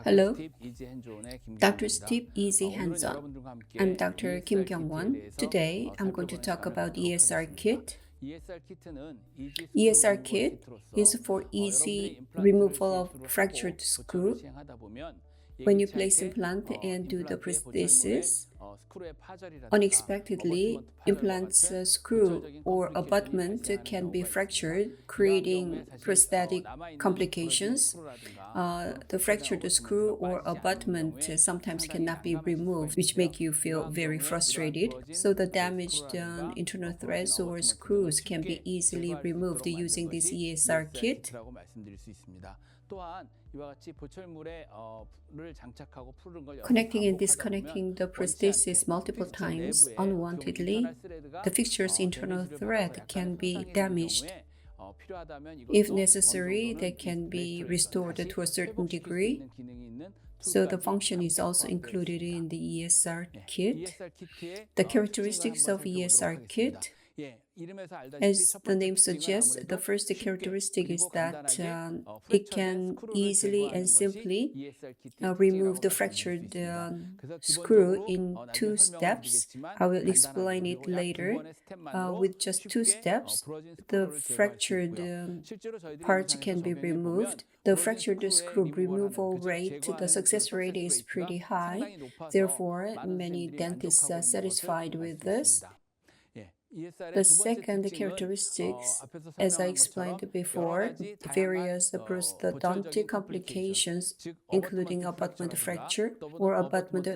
Hello, Dr. Steve Easy Hands-On. I'm Dr. Kim Kyung-won. Today, I'm going to talk about ESR KIT. ESR KIT is for easy removal of fractured screw. When you place implant and do the prosthesis, unexpectedly, implant's screw or abutment can be fractured, creating prosthetic complications. The fractured screw or abutment sometimes cannot be removed, which make you feel very frustrated. So the damaged internal threads or screws can be easily removed using this ESR kit. Connecting and disconnecting the prosthesis multiple times unwantedly, the fixture's internal thread can be damaged. If necessary, they can be restored to a certain degree. So the function is also included in the ESR kit. The characteristics of ESR kit, as the name suggests, the first characteristic is that it can easily and simply remove the fractured screw in 2 steps. I will explain it later. With just 2 steps, the fractured parts can be removed. The fractured screw removal rate, the success rate is pretty high. Therefore, many dentists are satisfied with this. The second characteristics, as I explained before, various prosthodontic complications, including abutment fracture or abutment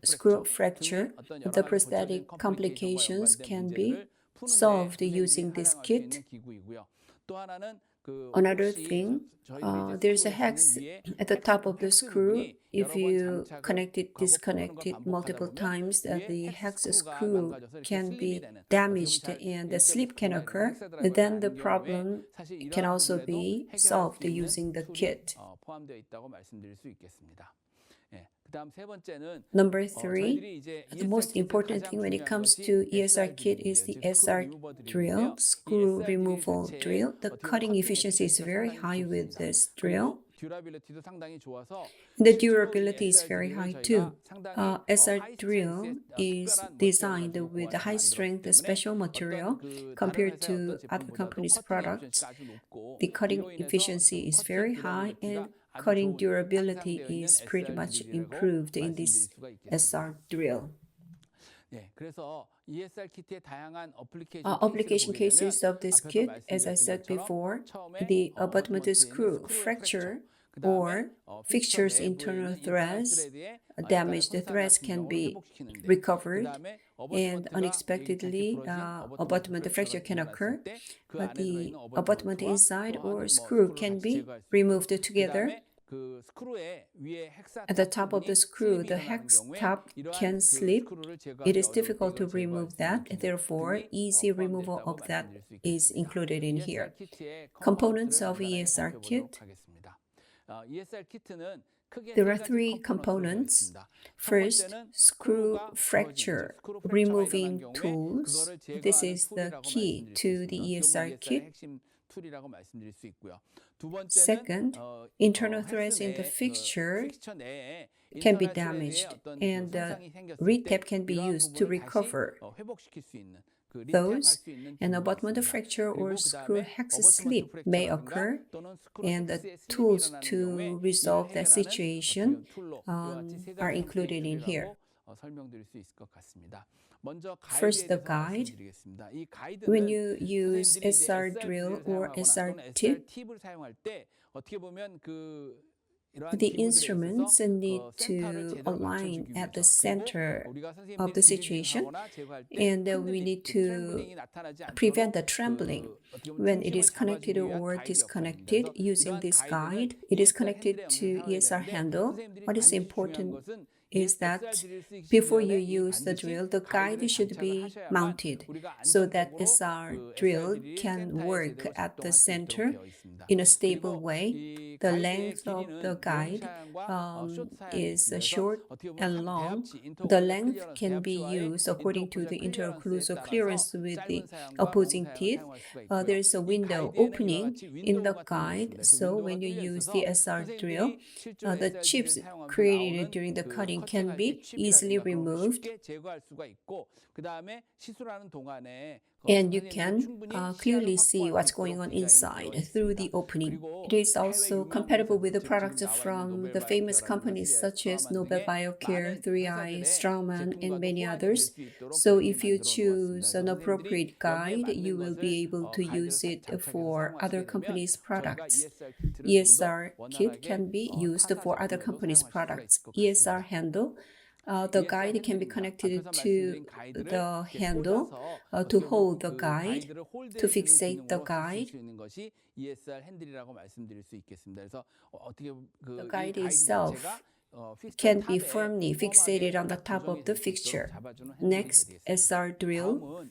screw fracture, the prosthetic complications can be solved using this kit. Another thing, there's a hex at the top of the screw. If you disconnect it multiple times, the hex screw can be damaged and the slip can occur. Then the problem can also be solved using the kit. Number 3, the most important thing when it comes to ESR kit is the SR drill, screw removal drill. The cutting efficiency is very high with this drill. The durability is very high too. SR drill is designed with high-strength special material compared to other companies' products. The cutting efficiency is very high and cutting durability is pretty much improved in this SR drill. Application cases of this kit, as I said before, the abutment screw fracture or fixture's internal threads, damaged threads can be recovered, and unexpectedly abutment fracture can occur, but the abutment inside or screw can be removed together. At the top of the screw, the hex top can slip. It is difficult to remove that, therefore, easy removal of that is included in here. Components of ESR kit. There are 3 components. First, screw fracture removing tools. This is the key to the ESR kit. Second, internal threads in the fixture can be damaged and retap can be used to recover those, and abutment fracture or screw hex slip may occur, and the tools to resolve that situation are included in here. First, the guide. When you use SR drill or SR tip, the instruments need to align at the center of the situation, and we need to prevent the trembling when it is connected or disconnected using this guide. It is connected to ESR handle. What is important is that before you use the drill, the guide should be mounted so that SR drill can work at the center in a stable way. The length of the guide is short and long. The length can be used according to the interocclusal clearance with the opposing teeth. There is a window opening in the guide, so when you use the SR drill, the chips created during the cutting can be easily removed. And you can clearly see what's going on inside through the opening. It is also compatible with the products from the famous companies such as Nobel Biocare, 3i, Straumann, and many others. So if you choose an appropriate guide, you will be able to use it for other companies' products. ESR kit can be used for other companies' products. ESR handle. The guide can be connected to the handle to hold the guide, to fixate the guide. The guide itself can be firmly fixated on the top of the fixture. Next, SR drill,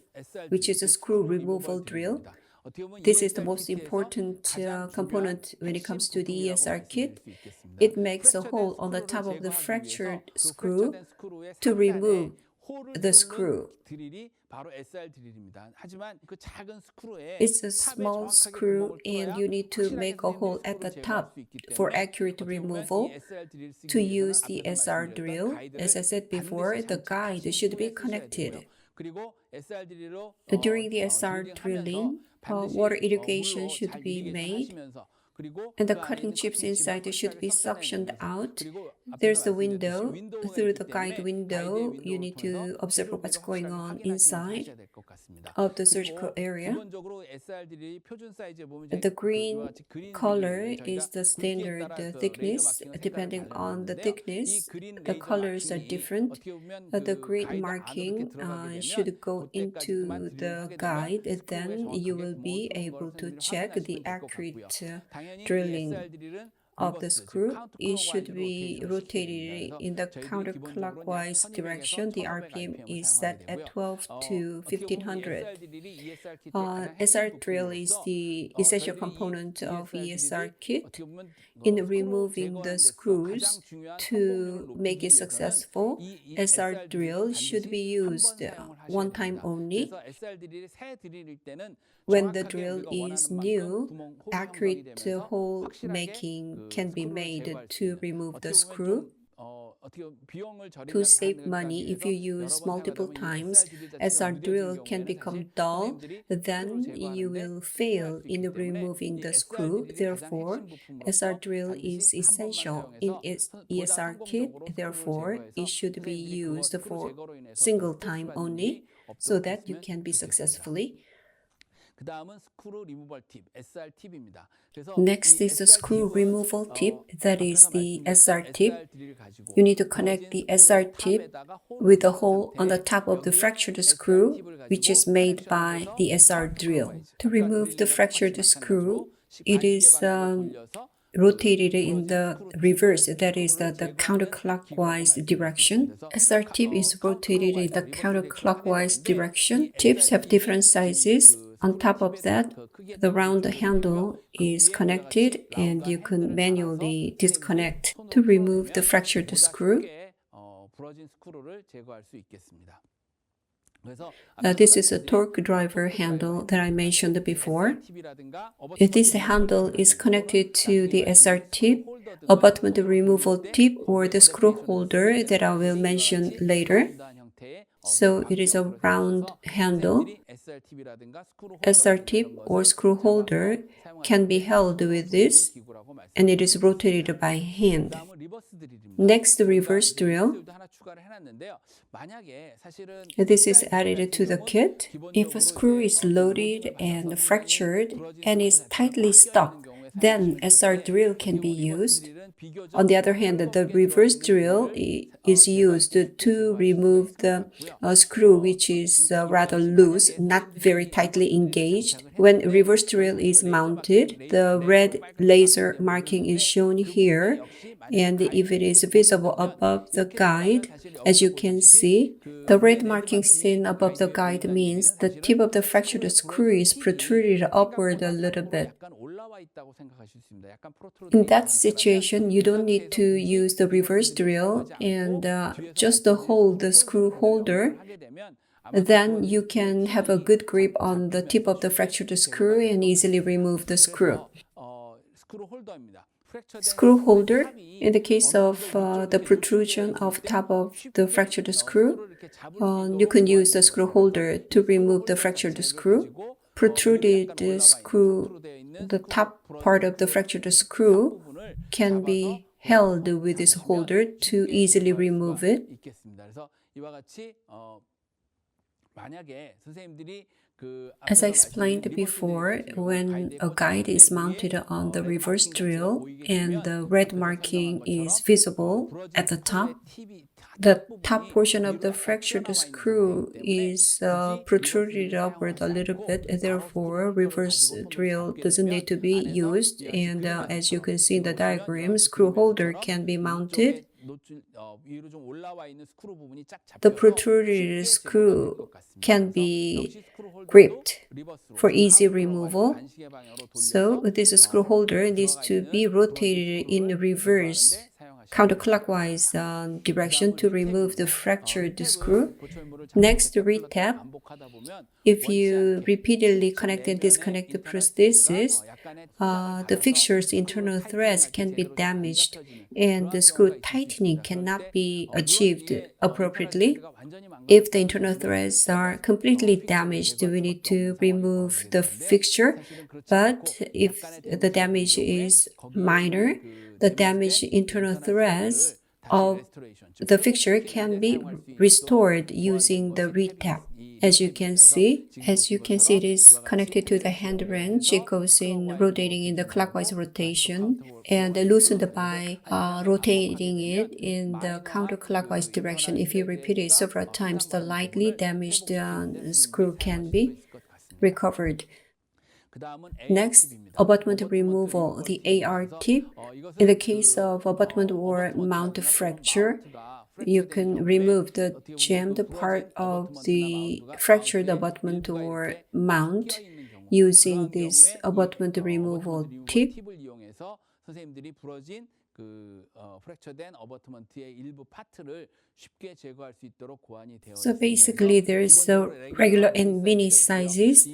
which is a screw removal drill. This is the most important component when it comes to the ESR kit. It makes a hole on the top of the fractured screw to remove the screw. It's a small screw and you need to make a hole at the top for accurate removal. To use the SR drill, as I said before, the guide should be connected. During the SR drilling, water irrigation should be made, and the cutting chips inside should be suctioned out. There's a window. Through the guide window, you need to observe what's going on inside of the surgical area. The green color is the standard thickness. Depending on the thickness, the colors are different. The green marking should go into the guide. Then you will be able to check the accurate drilling of the screw. It should be rotated in the counterclockwise direction. The RPM is set at 12 to 1500. SR drill is the essential component of ESR kit. In removing the screws to make it successful, SR drill should be used one time only. When the drill is new, accurate hole making can be made to remove the screw. To save money, if you use multiple times, SR drill can become dull, then you will fail in removing the screw. Therefore, SR drill is essential in ESR kit. Therefore, it should be used for single time only so that you can be successfully. Next is the screw removal tip, that is the SR tip. You need to connect the SR tip with a hole on the top of the fractured screw, which is made by the SR drill. To remove the fractured screw, it is rotated in the reverse, that is the counterclockwise direction. SR tip is rotated in the counterclockwise direction. Tips have different sizes. On top of that, the round handle is connected and you can manually disconnect to remove the fractured screw. This is a torque driver handle that I mentioned before. This handle is connected to the SR tip, abutment removal tip, or the screw holder that I will mention later. So it is a round handle. SR tip or screw holder can be held with this, and it is rotated by hand. Next, the reverse drill. This is added to the kit. If a screw is loaded and fractured and is tightly stuck, then SR drill can be used. On the other hand, the reverse drill is used to remove the screw, which is rather loose, not very tightly engaged. When reverse drill is mounted, the red laser marking is shown here, and if it is visible above the guide, as you can see, the red marking seen above the guide means the tip of the fractured screw is protruded upward a little bit. In that situation, you don't need to use the reverse drill and just hold the screw holder. Then you can have a good grip on the tip of the fractured screw and easily remove the screw. Screw holder, in the case of the protrusion of top of the fractured screw, you can use the screw holder to remove the fractured screw. Protruded screw, the top part of the fractured screw can be held with this holder to easily remove it. As I explained before, when a guide is mounted on the reverse drill and the red marking is visible at the top portion of the fractured screw is protruded upward a little bit. Therefore, reverse drill doesn't need to be used. And as you can see in the diagram, screw holder can be mounted. The protruded screw can be gripped for easy removal. So this screw holder needs to be rotated in reverse counterclockwise direction to remove the fractured screw. Next, retap. If you repeatedly connect and disconnect the prosthesis, the fixture's internal threads can be damaged and the screw tightening cannot be achieved appropriately. If the internal threads are completely damaged, we need to remove the fixture. But if the damage is minor, the damaged internal threads of the fixture can be restored using the retap. As you can see, it is connected to the hand wrench. It goes in rotating in the clockwise rotation and loosened by rotating it in the counterclockwise direction. If you repeat it several times, the lightly damaged screw can be recovered. Next, abutment removal, the AR tip. In the case of abutment or mount fracture, you can remove the jammed part of the fractured abutment or mount using this abutment removal tip. So basically, there is a regular and mini sizes.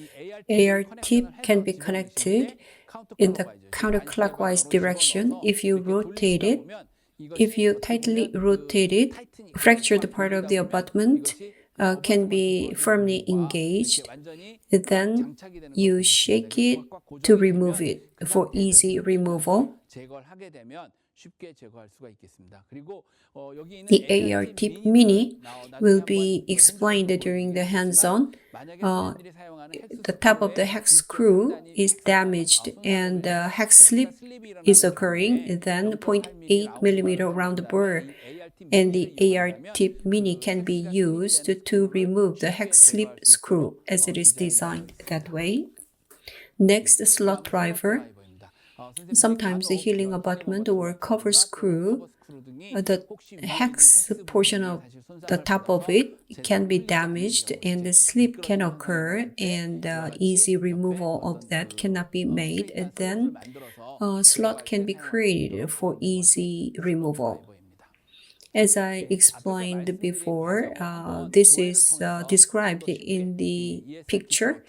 AR tip can be connected in the counterclockwise direction. If you rotate it, if you tightly rotate it, fractured part of the abutment can be firmly engaged. Then you shake it to remove it for easy removal. The AR tip mini will be explained during the hands-on. The top of the hex screw is damaged and the hex slip is occurring, then 0.8 millimeter round burr and the AR tip mini can be used to remove the hex slip screw as it is designed that way. Next, slot driver. Sometimes the healing abutment or cover screw, the hex portion of the top of it can be damaged and the slip can occur and easy removal of that cannot be made. And then a slot can be created for easy removal. As I explained before, this is described in the picture.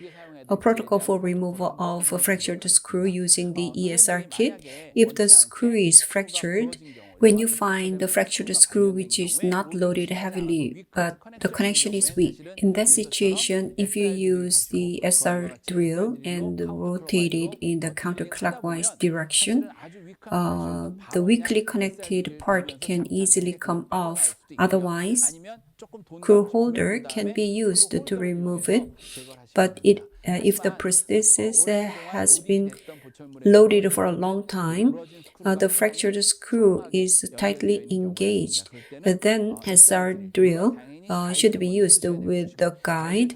A protocol for removal of a fractured screw using the ESR kit. If the screw is fractured, when you find the fractured screw which is not loaded heavily but the connection is weak, in that situation, if you use the SR drill and rotate it in the counterclockwise direction, the weakly connected part can easily come off. Otherwise, screw holder can be used to remove it, but if the prosthesis has been loaded for a long time, the fractured screw is tightly engaged. Then SR drill should be used with the guide.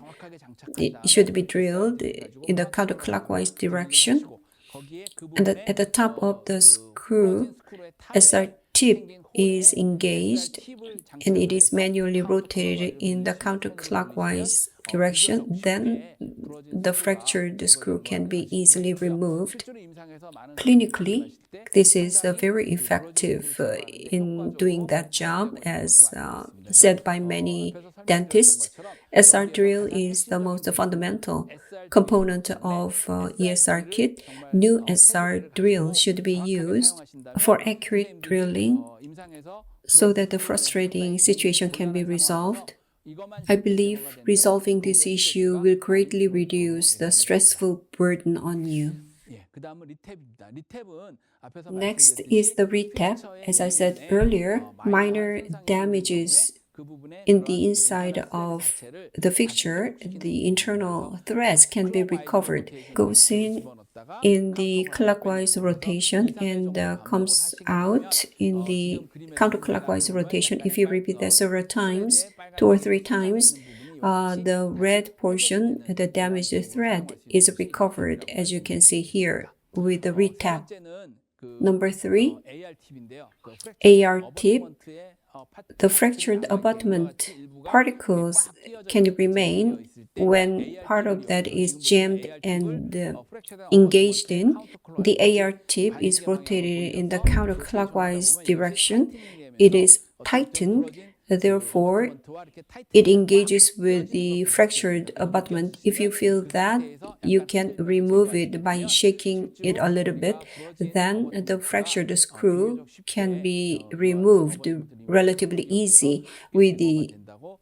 It should be drilled in the counterclockwise direction. And at the top of the screw, SR tip is engaged and it is manually rotated in the counterclockwise direction. Then the fractured screw can be easily removed. Clinically, this is very effective in doing that job, as said by many dentists. SR drill is the most fundamental component of ESR kit. New SR drill should be used for accurate drilling so that the frustrating situation can be resolved. I believe resolving this issue will greatly reduce the stressful burden on you. Next is the retap. As I said earlier, minor damages in the inside of the fixture, the internal threads can be recovered. Goes in the clockwise rotation and comes out in the counterclockwise rotation. If you repeat that several times, 2 or 3 times, the red portion, the damaged thread, is recovered, as you can see here with the retap. Number 3, AR tip. The fractured abutment particles can remain when part of that is jammed and engaged in. The AR tip is rotated in the counterclockwise direction. It is tightened, therefore it engages with the fractured abutment. If you feel that, you can remove it by shaking it a little bit. Then the fractured screw can be removed relatively easy with the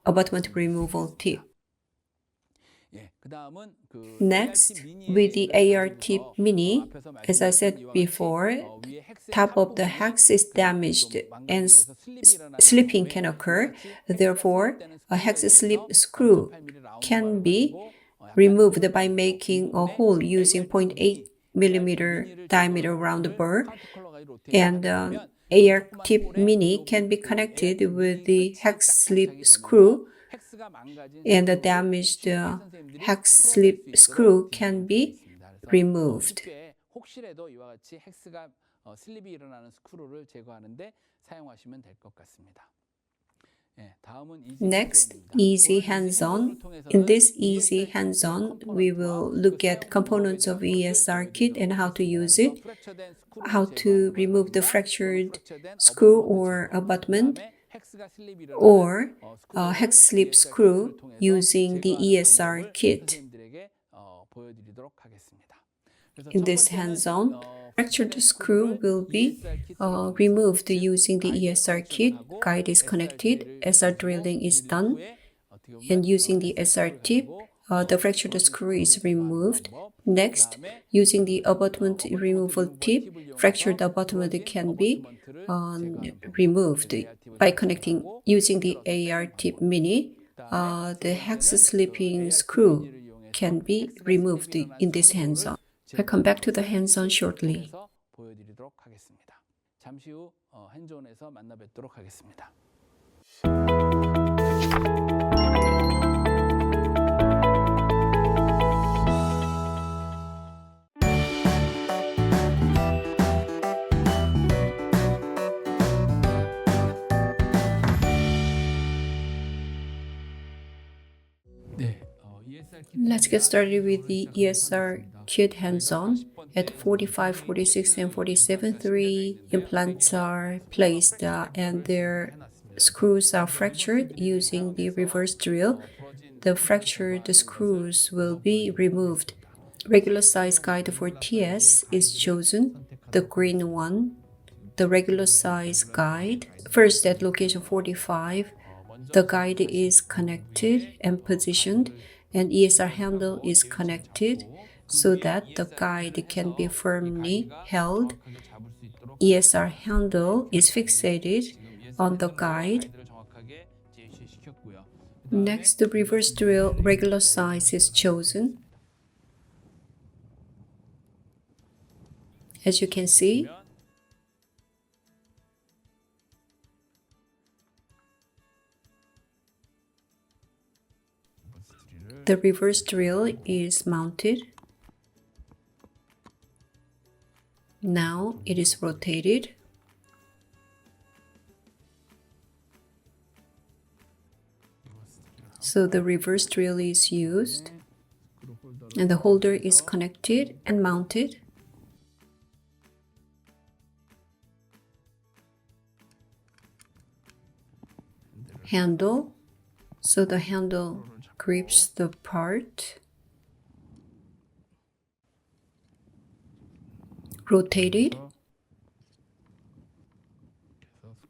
abutment removal tip. Next, with the AR tip mini, as I said before, top of the hex is damaged and slipping can occur. Therefore, a hex slip screw can be removed by making a hole using 0.8 millimeter diameter round burr. And AR tip mini can be connected with the hex slip screw, and the damaged hex slip screw can be removed. Next, easy hands-on. In this easy hands-on, we will look at components of ESR kit and how to use it, how to remove the fractured screw or abutment, or hex slip screw using the ESR kit. In this hands-on, fractured screw will be removed using the ESR kit. Guide is connected, SR drilling is done, and using the SR tip, the fractured screw is removed. Next, using the abutment removal tip, fractured abutment can be removed by connecting using the AR tip mini. The hex slipping screw can be removed in this hands-on. I'll come back to the hands-on shortly. Let's get started with the ESR kit hands-on. At 45, 46, and 47, 3 implants are placed and their screws are fractured using the reverse drill. The fractured screws will be removed. Regular size guide for TS is chosen, the green one. The regular size guide. First, at location 45, the guide is connected and positioned, and ESR handle is connected so that the guide can be firmly held. ESR handle is fixated on the guide. Next, the reverse drill regular size is chosen. As you can see, the reverse drill is mounted. Now it is rotated. So the reverse drill is used, and the holder is connected and mounted. Handle. So the handle grips the part. Rotated.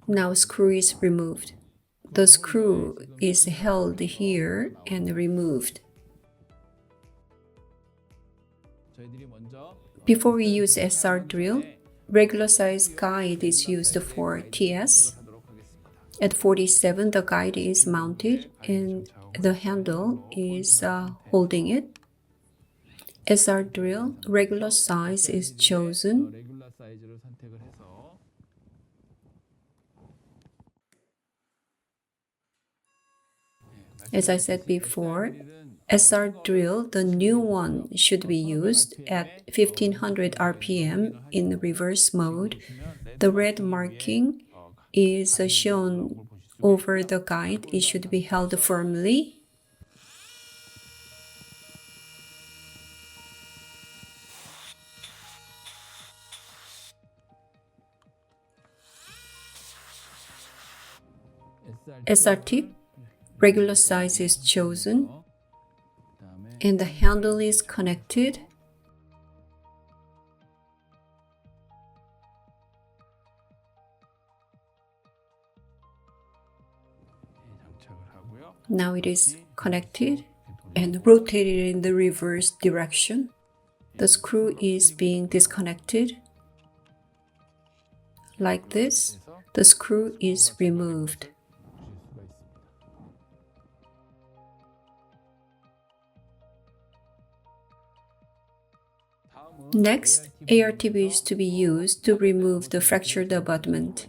Now screw is removed. The screw is held here and removed. Before we use SR drill, regular size guide is used for TS. At 47, the guide is mounted and the handle is holding it. SR drill, regular size is chosen. As I said before, SR drill, the new one, should be used at 1500 RPM in reverse mode. The red marking is shown over the guide. It should be held firmly. SR tip, regular size is chosen, and the handle is connected. Now it is connected and rotated in the reverse direction. The screw is being disconnected. Like this, the screw is removed. Next, AR tip is to be used to remove the fractured abutment.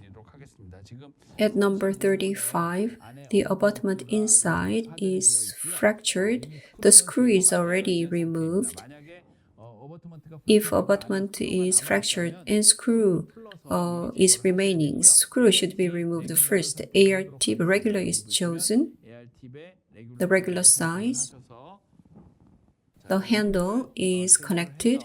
At number 35, the abutment inside is fractured. The screw is already removed. If abutment is fractured and screw is remaining, screw should be removed first. AR tip regular is chosen. The regular size. The handle is connected.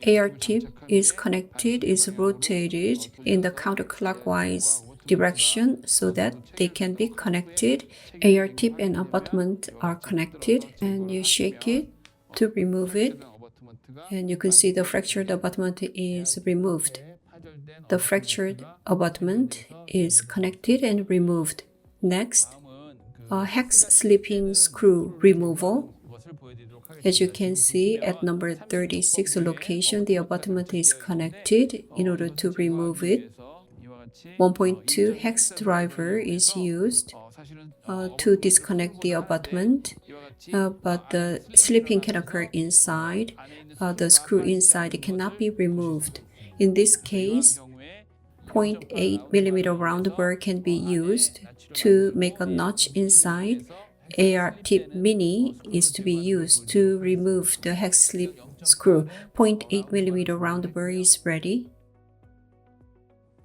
AR tip is connected, is rotated in the counterclockwise direction so that they can be connected. AR tip and abutment are connected, and you shake it to remove it, and you can see the fractured abutment is removed. The fractured abutment is connected and removed. Next, hex slipping screw removal. As you can see, at number 36 location, the abutment is connected. In order to remove it, 1.2 hex driver is used to disconnect the abutment, but the slipping can occur inside. The screw inside cannot be removed. In this case, 0.8 millimeter round burr can be used to make a notch inside. AR tip mini is to be used to remove the hex slip screw. 0.8 millimeter round burr is ready.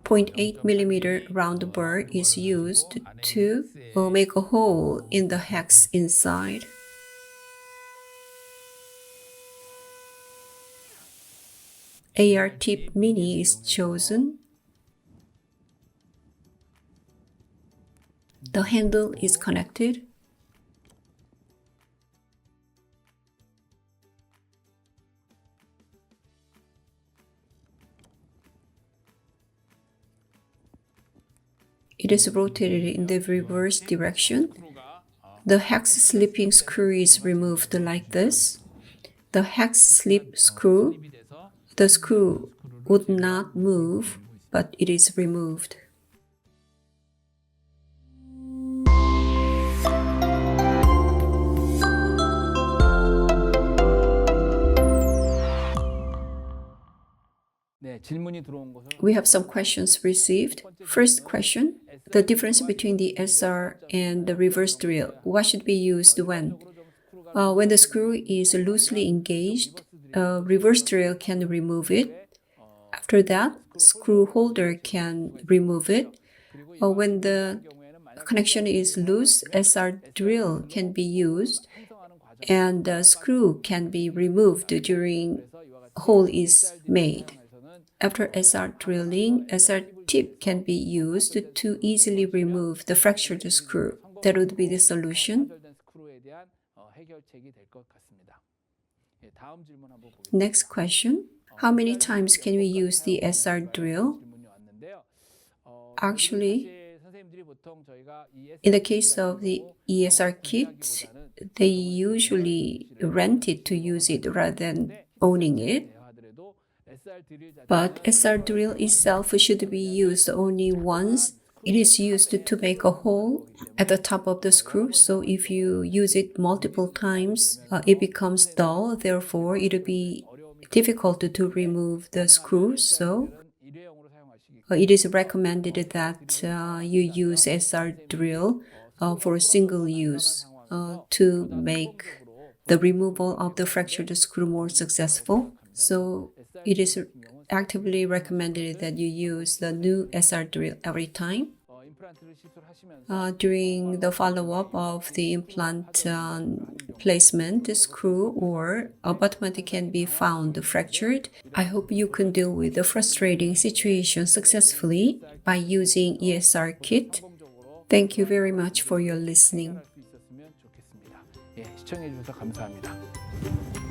0.8 millimeter round burr is used to make a hole in the hex inside. AR tip mini is chosen. The handle is connected. It is rotated in the reverse direction. The hex slipping screw is removed like this. The hex slip screw, the screw would not move, but it is removed. We have some questions received. First question, the difference between the SR and the reverse drill. What should be used when? When the screw is loosely engaged, reverse drill can remove it. After that, screw holder can remove it. When the connection is loose, SR drill can be used, and the screw can be removed during hole is made. After SR drilling, SR tip can be used to easily remove the fractured screw. That would be the solution. Next question. How many times can we use the SR drill? Actually, in the case of the ESR kit, they usually rent it to use it rather than owning it. But SR drill itself should be used only once. It is used to make a hole at the top of the screw, so if you use it multiple times, it becomes dull. Therefore, it will be difficult to remove the screw. So it is recommended that you use SR drill for single use to make the removal of the fractured screw more successful. So it is actively recommended that you use the new SR drill every time. During the follow-up of the implant placement, the screw or abutment can be found fractured. I hope you can deal with the frustrating situation successfully by using ESR kit. Thank you very much for your listening. 시청해 주셔서 감사합니다.